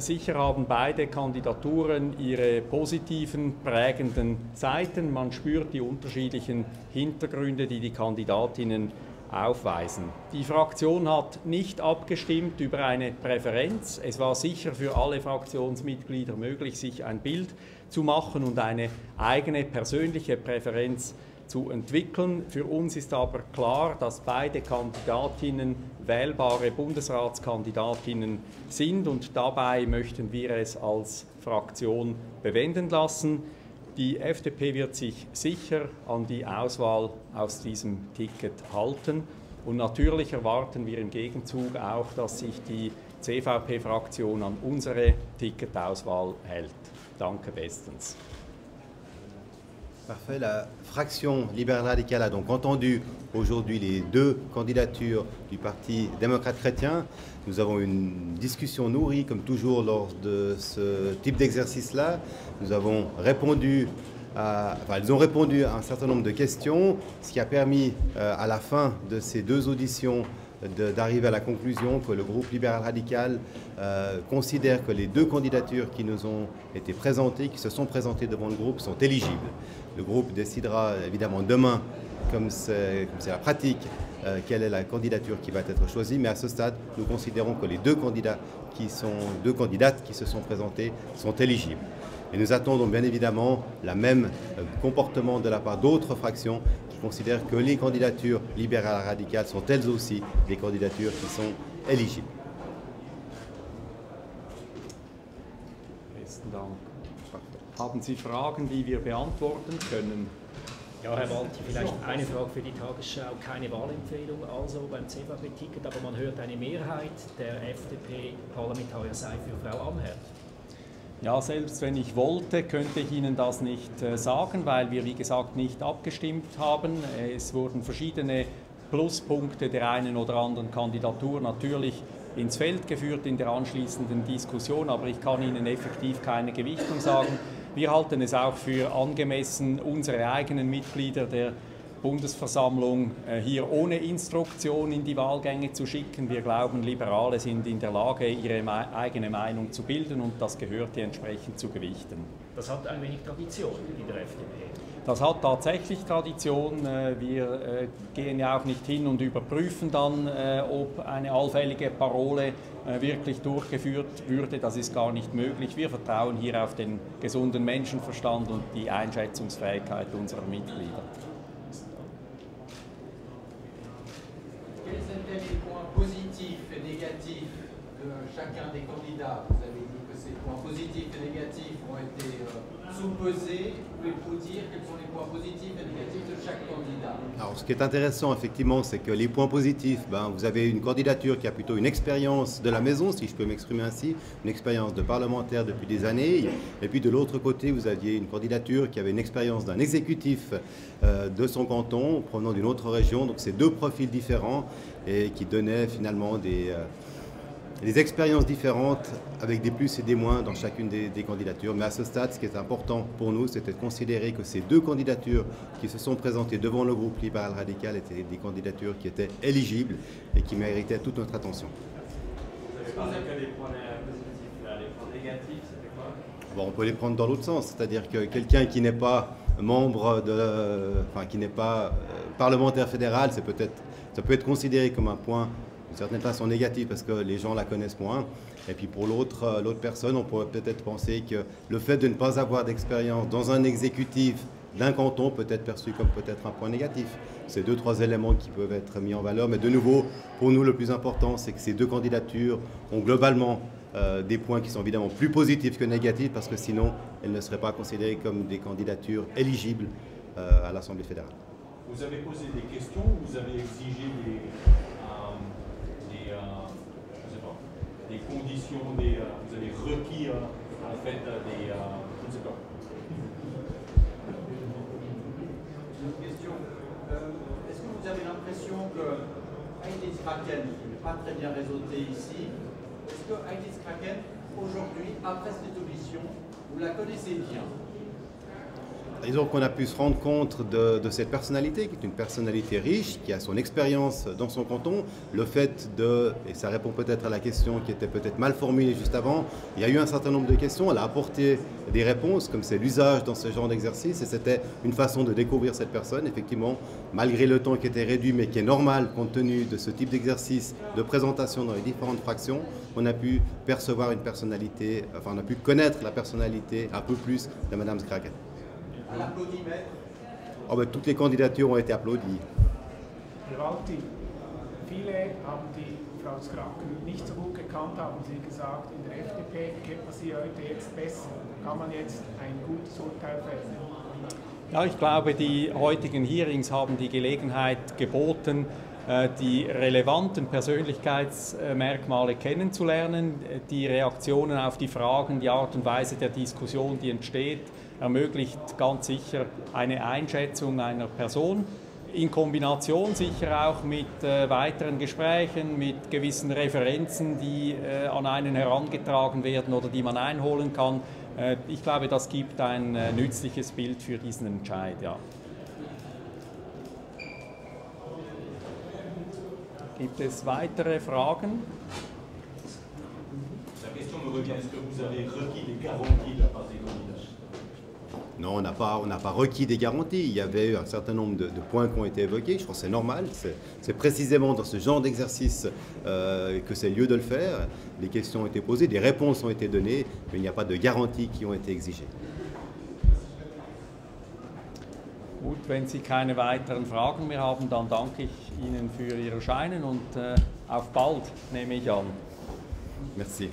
sicher haben beide Kandidaturen ihre positiven, prägenden Seiten. Man spürt die unterschiedlichen Hintergründe, die die Kandidatinnen aufweisen. Die Fraktion hat nicht abgestimmt über eine Präferenz. Es war sicher für alle Fraktionsmitglieder möglich, sich ein Bild zu machen und eine eigene persönliche Präferenz zu entwickeln. Für uns ist aber klar, dass beide Kandidatinnen wählbare Bundesratskandidatinnen sind und dabei möchten wir es als Fraktion bewenden lassen. Die FDP wird sich sicher an die Auswahl aus diesem Ticket halten und natürlich erwarten wir im Gegenzug auch, dass sich die CVP-Fraktion an unsere Ticketauswahl hält. Danke bestens. Parfait. La fraction libérale radicale a donc entendu aujourd'hui les deux candidatures du Parti démocrate chrétien. Nous avons une discussion nourrie, comme toujours, lors de ce type d'exercice-là. Nous avons répondu ils ont répondu à un certain nombre de questions, ce qui a permis à la fin de ces deux auditions d'arriver à la conclusion que le groupe libéral radical considère que les deux candidatures qui nous ont été présentées, qui se sont présentées devant le groupe, sont éligibles. Le groupe décidera évidemment demain, comme c'est la pratique, quelle est la candidature qui va être choisie, mais à ce stade, nous considérons que les deux candidates qui se sont présentées sont éligibles. Et nous attendons bien évidemment le même comportement de la part d'autres fractions qui considèrent que les candidatures libérales radicales sont elles aussi des candidatures qui sont éligibles. Besten Dank. Haben Sie Fragen, die wir beantworten können? Ja, Herr Walti, vielleicht eine Frage für die Tagesschau. Keine Wahlempfehlung also beim CVP-Ticket, aber man hört, eine Mehrheit der FDP-Parlamentarier sei für Frau Amherd. Ja, selbst wenn ich wollte, könnte ich Ihnen das nicht sagen, weil wir, wie gesagt, nicht abgestimmt haben. Es wurden verschiedene Pluspunkte der einen oder anderen Kandidatur natürlich ins Feld geführt in der anschließenden Diskussion, aber ich kann Ihnen effektiv keine Gewichtung sagen. Wir halten es auch für angemessen, unsere eigenen Mitglieder der Bundesversammlung hier ohne Instruktion in die Wahlgänge zu schicken. Wir glauben, Liberale sind in der Lage, ihre eigene Meinung zu bilden und das gehört hier entsprechend zu gewichten. Das hat ein wenig Tradition in der FDP. Das hat tatsächlich Tradition. Wir gehen ja auch nicht hin und überprüfen dann, ob eine allfällige Parole wirklich durchgeführt würde. Das ist gar nicht möglich. Wir vertrauen hier auf den gesunden Menschenverstand und die Einschätzungsfähigkeit unserer Mitglieder. Quels étaient les points positifs et négatifs de chacun des candidats? Vous avez dit que ces points positifs et négatifs ont été sous-pesés. Pouvez-vous dire quels sont les points positifs et négatifs de chaque candidat? Alors, ce qui est intéressant, effectivement, c'est que les points positifs, vous avez une candidature qui a plutôt une expérience de la maison, si je peux m'exprimer ainsi, une expérience de parlementaire depuis des années. Et puis, de l'autre côté, vous aviez une candidature qui avait une expérience d'un exécutif de son canton, provenant d'une autre région. Donc, c'est deux profils différents et qui donnaient finalement des expériences différentes avec des plus et des moins dans chacune des candidatures. Mais à ce stade, ce qui est important pour nous, c'était de considérer que ces deux candidatures qui se sont présentées devant le groupe libéral radical étaient des candidatures qui étaient éligibles et qui méritaient toute notre attention. Vous avez parlé que les points positifs, là, les points négatifs, c'était quoi? Bon, on peut les prendre dans l'autre sens, c'est-à-dire que quelqu'un qui n'est pas membre qui n'est pas parlementaire fédéral, ça peut être considéré comme un point d'une certaine façon négatif parce que les gens la connaissent moins. Et puis pour l'autre personne, on pourrait peut-être penser que le fait de ne pas avoir d'expérience dans un exécutif d'un canton peut être perçu comme peut-être un point négatif. C'est deux, trois éléments qui peuvent être mis en valeur. Mais de nouveau, pour nous, le plus important, c'est que ces deux candidatures ont globalement des points qui sont évidemment plus positifs que négatifs parce que sinon, elles ne seraient pas considérées comme des candidatures éligibles à l'Assemblée fédérale. Vous avez posé des questions, vous avez exigé des conditions, vous avez requis en fait des... je ne sais pas. Une question. Est-ce que vous avez l'impression que Heidis Kraken, qui n'est pas très bien réseauté ici, est-ce que Heidis Kraken, aujourd'hui, après cette audition, vous la connaissez bien? disons qu'on a pu se rendre compte de cette personnalité, qui est une personnalité riche, qui a son expérience dans son canton. Le fait et ça répond peut-être à la question qui était peut-être mal formulée juste avant, il y a eu un certain nombre de questions, elle a apporté des réponses, comme c'est l'usage dans ce genre d'exercice, et c'était une façon de découvrir cette personne. Effectivement, malgré le temps qui était réduit, mais qui est normal compte tenu de ce type d'exercice de présentation dans les différentes fractions, on a pu percevoir une personnalité, enfin on a pu connaître la personnalité un peu plus de Mme Skraken. À l'applaudimètre. Oh ben, toutes les candidatures ont été applaudies. Herr Walti, viele haben die Frau Skraken nicht so gut gekannt, haben Sie gesagt. In der FDP kennt man sie heute jetzt besser. Kann man jetzt ein gutes Urteil fällen? Ja, ich glaube, die heutigen Hearings haben die Gelegenheit geboten, die relevanten Persönlichkeitsmerkmale kennenzulernen, die Reaktionen auf die Fragen, die Art und Weise der Diskussion, die entsteht, ermöglicht ganz sicher eine Einschätzung einer Person, in Kombination sicher auch mit weiteren Gesprächen, mit gewissen Referenzen, die an einen herangetragen werden oder die man einholen kann. Ich glaube, das gibt ein nützliches Bild für diesen Entscheid. Ja. Gibt es weitere Fragen? La question me revient, est-ce que vous avez requis des garanties de la part des candidats? Non, on n'a pas requis des garanties. Il y avait un certain nombre de points qui ont été évoqués. Je pense que c'est normal. C'est précisément dans ce genre d'exercice que c'est lieu de le faire. Les questions ont été posées, des réponses ont été données, mais il n'y a pas de garanties qui ont été exigées. Gut, wenn Sie keine weiteren Fragen mehr haben, dann danke ich Ihnen für Ihr Erscheinen und auf bald, nehme ich an. Merci.